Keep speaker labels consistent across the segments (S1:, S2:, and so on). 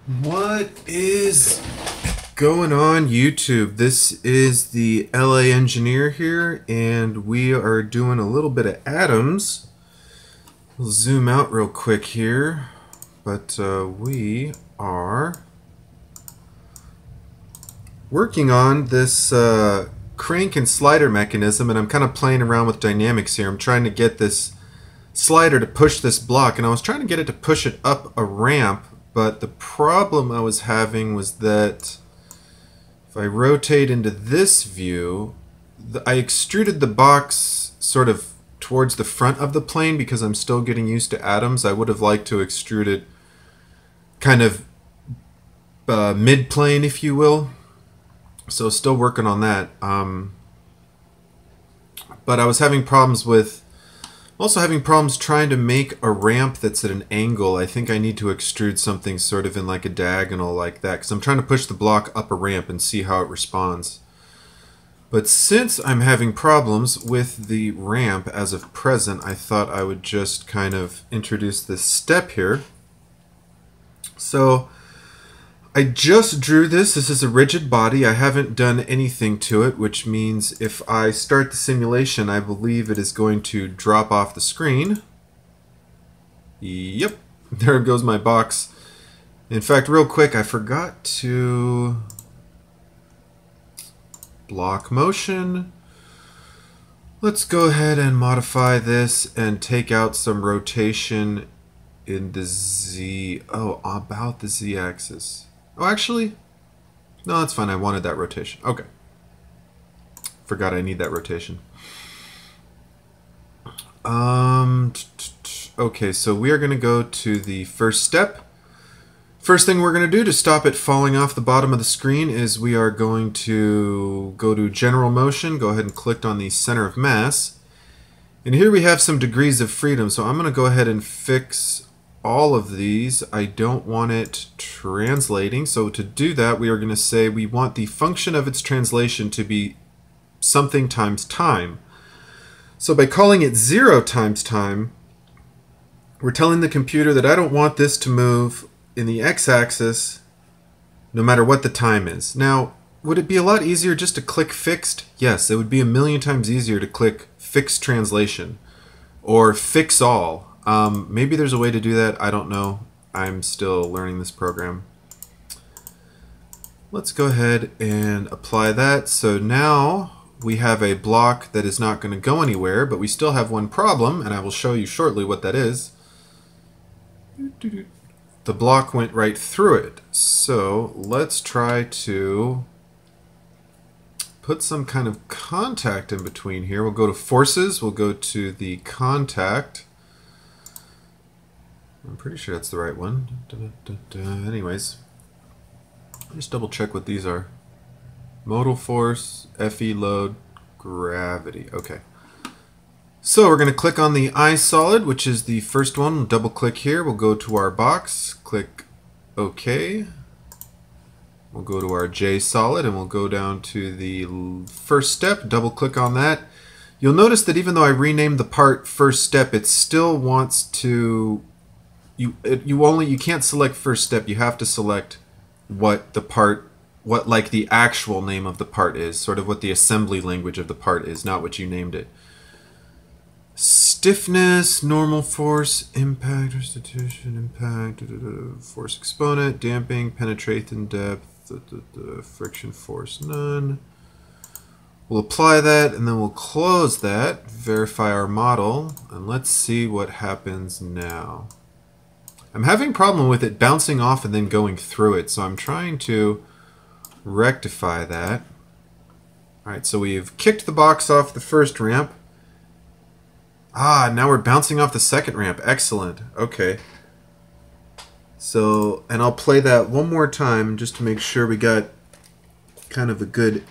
S1: What is going on, YouTube? This is the LA engineer here, and we are doing a little bit of Adams. We'll zoom out real quick here, but we are working on this crank and slider mechanism, and I'm kind of playing around with dynamics here. I'm trying to get this slider to push this block, and I was trying to get it to push it up a ramp. But the problem I was having was that if I rotate into this view, I extruded the box sort of towards the front of the plane because I'm still getting used to Adams. I would have liked to extrude it kind of mid-plane, if you will. So still working on that. But I was having problems with trying to make a ramp that's at an angle. I think I need to extrude something sort of in like a diagonal like that, because I'm trying to push the block up a ramp and see how it responds. But since I'm having problems with the ramp as of present, I thought I would just kind of introduce this step here. So I just drew this. This is a rigid body. I haven't done anything to it, which means if I start the simulation, I believe it is going to drop off the screen. Yep, there goes my box. In fact, real quick, I forgot to block motion. Let's go ahead and modify this and take out some rotation in the Z. Oh, about the Z axis. Oh, actually, no, that's fine. I wanted that rotation. Okay. Forgot I need that rotation. Okay, so we are going to go to the first step. First thing we're going to do to stop it falling off the bottom of the screen is we are going to go to General Motion, go ahead and click on the center of mass. And here we have some degrees of freedom, so I'm going to go ahead and fix all of these. I don't want it translating, so to do that we are going to say we want the function of its translation to be something times time. So by calling it 0 times time, we're telling the computer that I don't want this to move in the x-axis no matter what the time is. Now, would it be a lot easier just to click fixed? Yes, it would be a million times easier to click fixed translation or fix all. Maybe there's a way to do that. I don't know. I'm still learning this program. Let's go ahead and apply that. So now we have a block that is not going to go anywhere, but we still have one problem, and I will show you shortly what that is. The block went right through it. So let's try to put some kind of contact in between here. We'll go to forces. We'll go to the contact. I'm pretty sure that's the right one. Anyways, just double check what these are. Modal force, FE load, gravity. Okay. So we're going to click on the I solid, which is the first one. We'll double click here. We'll go to our box, click OK. We'll go to our J solid and we'll go down to the first step, double click on that. You'll notice that even though I renamed the part first step, it still wants to you can't select first step. You have to select what like the actual name of the part is, sort of what the assembly language of the part is, not what you named it. Stiffness, normal force, impact, restitution, impact, force exponent, damping, penetration depth, friction force, none. We'll apply that and then we'll close that, verify our model, and let's see what happens now. I'm having a problem with it bouncing off and then going through it, so I'm trying to rectify that. Alright, so we've kicked the box off the first ramp. Ah, now we're bouncing off the second ramp. Excellent. Okay. So, and I'll play that one more time just to make sure we got kind of a good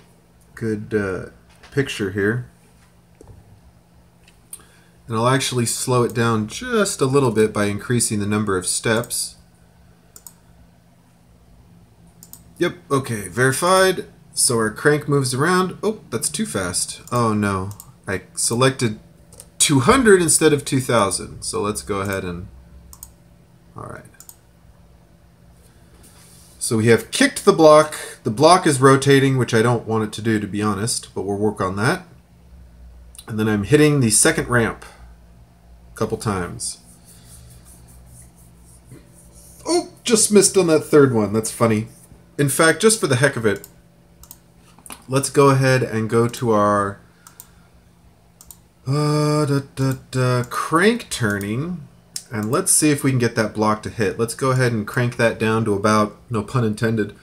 S1: picture here. And I'll actually slow it down just a little bit by increasing the number of steps. Yep, okay, verified. So our crank moves around. Oh, that's too fast. Oh no, I selected 200 instead of 2000. So let's go ahead and, all right. So we have kicked the block. The block is rotating, which I don't want it to do, to be honest, but we'll work on that. And then I'm hitting the second ramp a couple times. Oh, just missed on that third one. That's funny. In fact, just for the heck of it, let's go ahead and go to our crank turning, and let's see if we can get that block to hit. Let's go ahead and crank that down to about, no pun intended,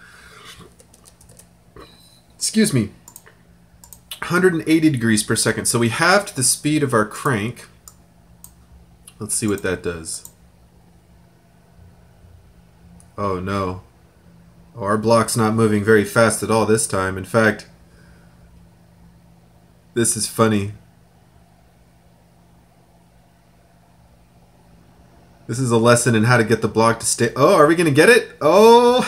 S1: excuse me, 180 degrees per second. So we halved the speed of our crank. Let's see what that does. Oh no. Oh, our block's not moving very fast at all this time. In fact, this is funny. This is a lesson in how to get the block to stay. Oh, are we going to get it? Oh!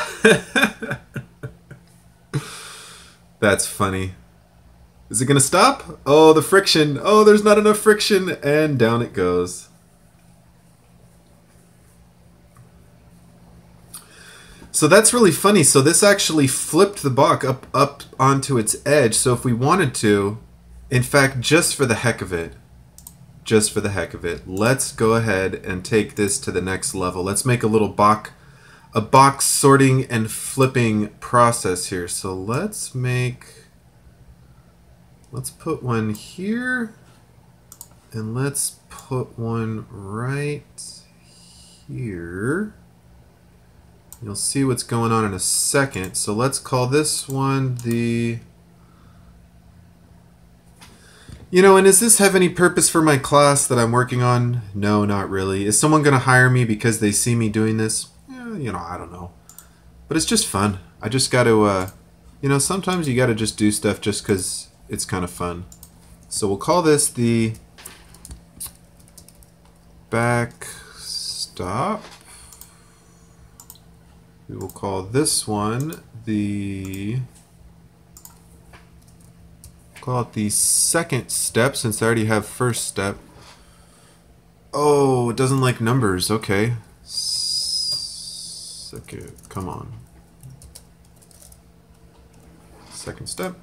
S1: That's funny. Is it going to stop? Oh, the friction. Oh, there's not enough friction. And down it goes. So that's really funny. So this actually flipped the block up onto its edge. So if we wanted to, in fact, just for the heck of it, let's go ahead and take this to the next level. Let's make a little box sorting and flipping process here. So let's put one here, and let's put one right here. You'll see what's going on in a second. So let's call this one the... You know, and does this have any purpose for my class that I'm working on? No, not really. Is someone going to hire me because they see me doing this? You know, I don't know. But it's just fun. I just got to, you know, sometimes you got to just do stuff just because it's kind of fun. So we'll call this the backstop. We will call this one the... Call it the second step, since I already have first step. Oh, it doesn't like numbers. Okay. Second, come on. Second step.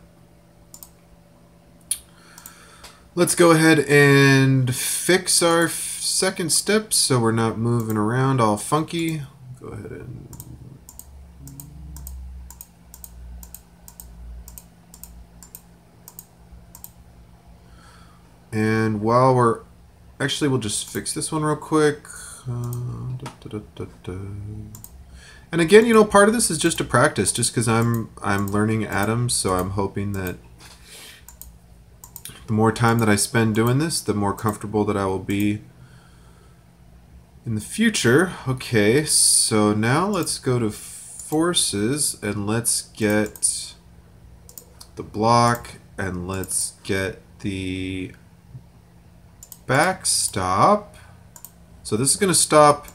S1: Let's go ahead and fix our second step so we're not moving around all funky. Go ahead and... And while we're... Actually, we'll just fix this one real quick. And again, you know, part of this is just a practice, just because I'm learning Adams, so I'm hoping that the more time that I spend doing this, the more comfortable that I will be in the future. Okay, so now let's go to forces, and let's get the block, and let's get the backstop. So this is going to stop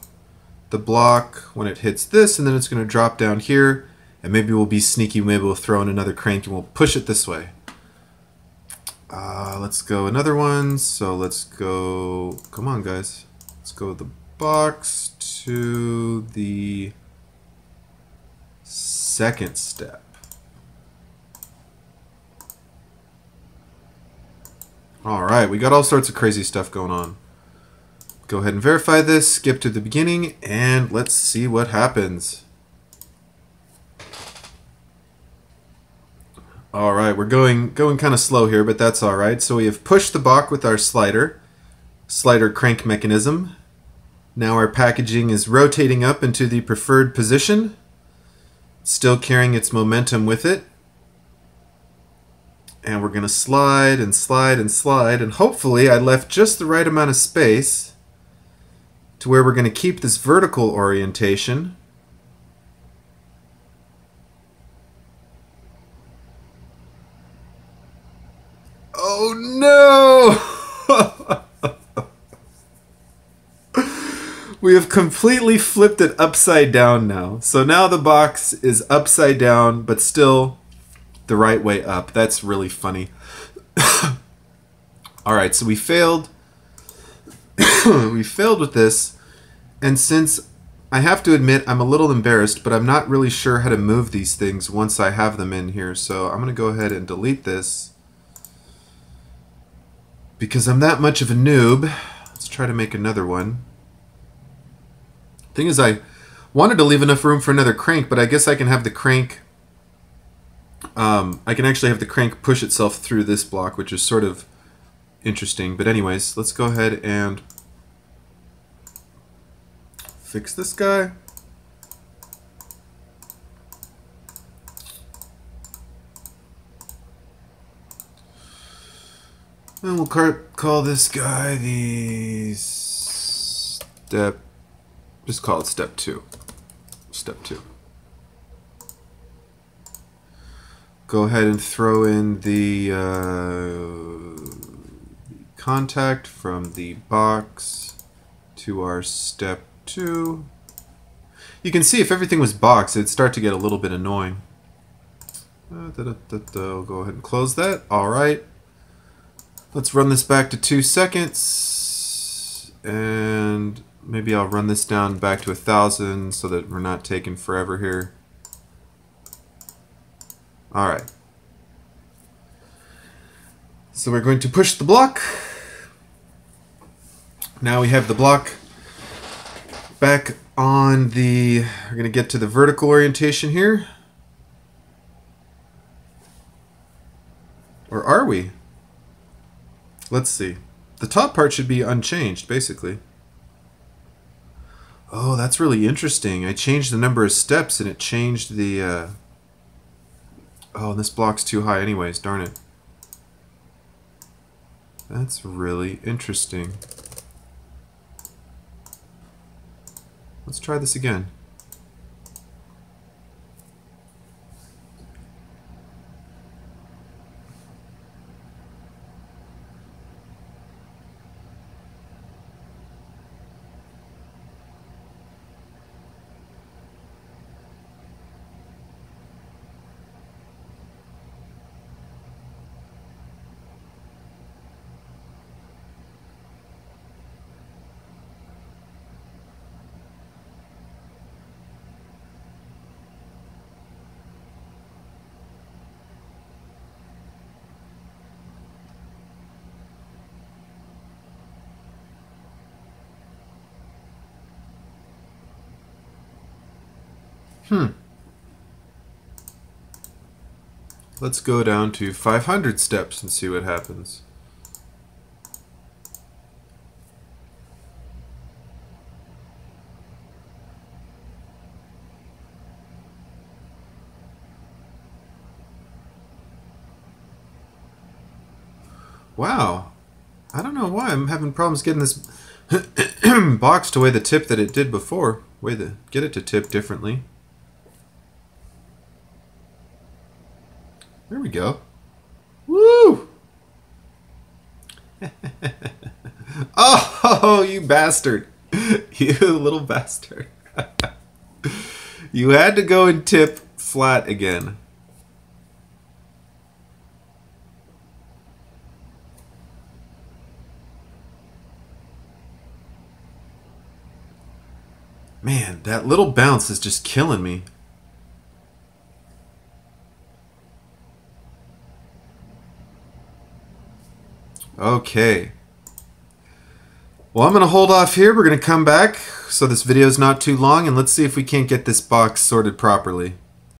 S1: the block when it hits this, and then it's going to drop down here, and maybe we'll be sneaky, maybe we'll throw in another crank and we'll push it this way. Let's go another one. So let's go, come on guys, let's go the box to the second step. Alright, we got all sorts of crazy stuff going on. Go ahead and verify this, skip to the beginning, and let's see what happens. Alright, we're going kind of slow here, but that's alright. So we have pushed the block with our slider crank mechanism. Now our packaging is rotating up into the preferred position, still carrying its momentum with it. And we're going to slide and slide and slide, and hopefully I left just the right amount of space to where we're going to keep this vertical orientation. Oh no! We have completely flipped it upside down now. So now the box is upside down, but still the right way up. That's really funny. Alright, so we failed. We failed with this, and since I have to admit I'm a little embarrassed, but I'm not really sure how to move these things once I have them in here. So I'm going to go ahead and delete this because I'm that much of a noob. Let's try to make another one. Thing is, I wanted to leave enough room for another crank, but I guess I can have the crank... I can actually have the crank push itself through this block, which is sort of interesting. But anyways, let's go ahead and fix this guy. And we'll call this guy the step... Just call it step 2. Step 2. Go ahead and throw in the contact from the box to our step 2. You can see if everything was boxed, it'd start to get a little bit annoying. I'll go ahead and close that. Alright. Let's run this back to 2 seconds. And maybe I'll run this down back to 1,000 so that we're not taking forever here. Alright. So we're going to push the block. Now we have the block back on the... We're going to get to the vertical orientation here. Or are we? Let's see. The top part should be unchanged, basically. Oh, that's really interesting. I changed the number of steps and it changed the... Oh, this block's too high anyways, darn it. That's really interesting. Let's try this again. Let's go down to 500 steps and see what happens. Wow. I don't know why I'm having problems getting this box to weigh the tip that it did before. Get it to tip differently. There we go. Woo! Oh, you bastard. You little bastard. You had to go and tip flat again. Man, that little bounce is just killing me. Okay. Well, I'm going to hold off here. We're going to come back so this video is not too long, and let's see if we can't get this box sorted properly.